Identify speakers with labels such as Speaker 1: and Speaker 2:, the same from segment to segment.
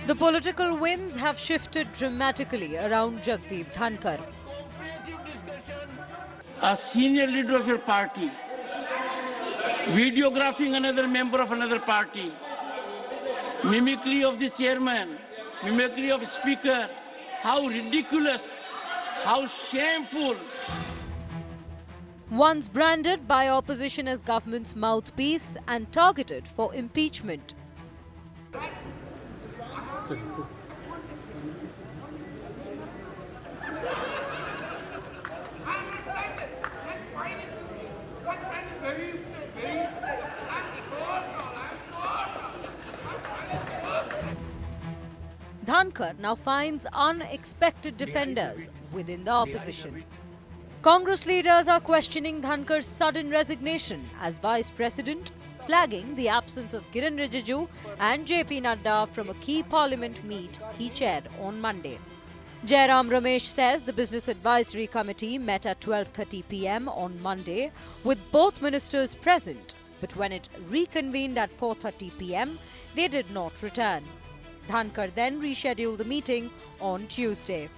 Speaker 1: The political winds have shifted dramatically around Jagdeep Dhankar.
Speaker 2: A senior leader of your party, videographing another member of another party, mimicry of the chairman, mimicry of speaker, how ridiculous, how shameful.
Speaker 1: Once branded by opposition as government's mouthpiece and targeted for impeachment. Dhankar now finds unexpected defenders within the opposition. Congress leaders are questioning Dhankar's sudden resignation as vice president, flagging the absence of Kiran Rijiju and JP Nadda from a key parliament meet he chaired on Monday. Jairam Ramesh says the Business Advisory Committee met at 12:30 p.m. on Monday with both ministers present, but when it reconvened at 4:30 p.m., they did not return. Dhankar then rescheduled the meeting on Tuesday.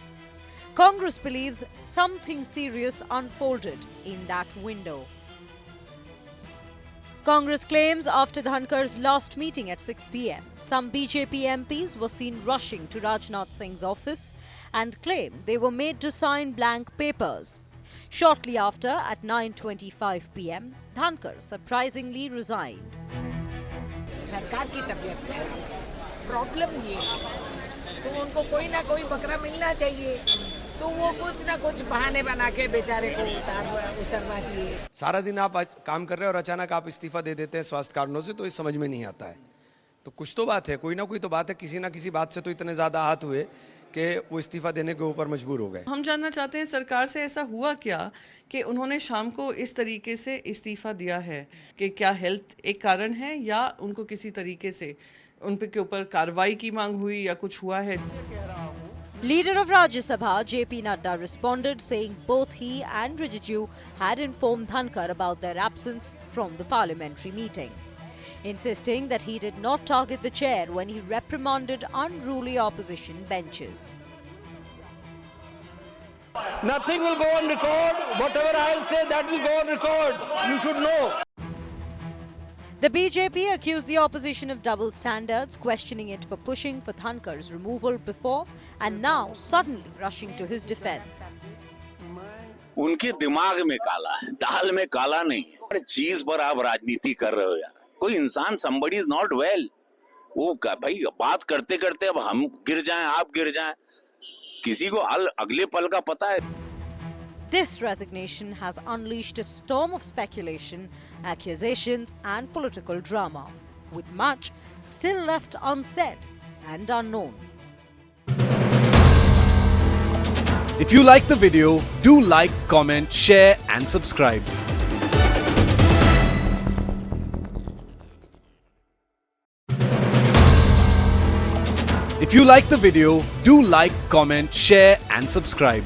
Speaker 1: Congress believes something serious unfolded in that window. Congress claims after Dhankar's last meeting at 6 p.m., some BJP MPs were seen rushing to Rajnath Singh's office and claim they were made to sign blank papers. Shortly after, at 9:25 p.m., Dhankar surprisingly resigned.
Speaker 3: सरकार की तबीयत में problem ये है तो उनको कोई ना कोई बकरा मिलना चाहिए तो वो कुछ ना कुछ बहाने बना के बेचारे को उतरवा दिए।
Speaker 4: सारा दिन आप काम कर रहे हैं और अचानक आप इस्तीफा दे देते हैं स्वास्थ्य कारणों से, तो ये समझ में नहीं आता है। तो कुछ तो बात है, कोई ना कोई तो बात है, किसी ना किसी बात से तो इतने ज्यादा आहत हुए कि वो इस्तीफा देने के ऊपर मजबूर हो गए।
Speaker 5: हम जानना चाहते हैं सरकार से ऐसा हुआ क्या कि उन्होंने शाम को इस तरीके से इस्तीफा दिया है, कि क्या हेल्थ एक कारण है या उनको किसी तरीके से उन पे के ऊपर कार्रवाई की मांग हुई या कुछ हुआ है।
Speaker 1: Leader of Rajya Sabha JP Nadda responded saying both he and Rijiju had informed Dhankar about their absence from the parliamentary meeting, insisting that he did not target the chair when he reprimanded unruly opposition benches.
Speaker 2: Nothing will go on record. Whatever I'll say, that will go on record. You should know.
Speaker 1: The BJP accused the opposition of double standards, questioning it for pushing for Dhankar's removal before and now suddenly rushing to his defense.
Speaker 6: उनके दिमाग में काला है, दाल में काला नहीं है। हर चीज पर आप राजनीति कर रहे हो यार। कोई इंसान somebody is not well, वो भाई बात करते करते अब हम गिर जाएं, आप गिर जाएं, किसी को अगले पल का पता है।
Speaker 1: This resignation has unleashed a storm of speculation, accusations and political drama, with much still left unsaid and unknown.
Speaker 7: If you like the video, do like, comment, share and subscribe. If you like the video, do like, comment, share and subscribe.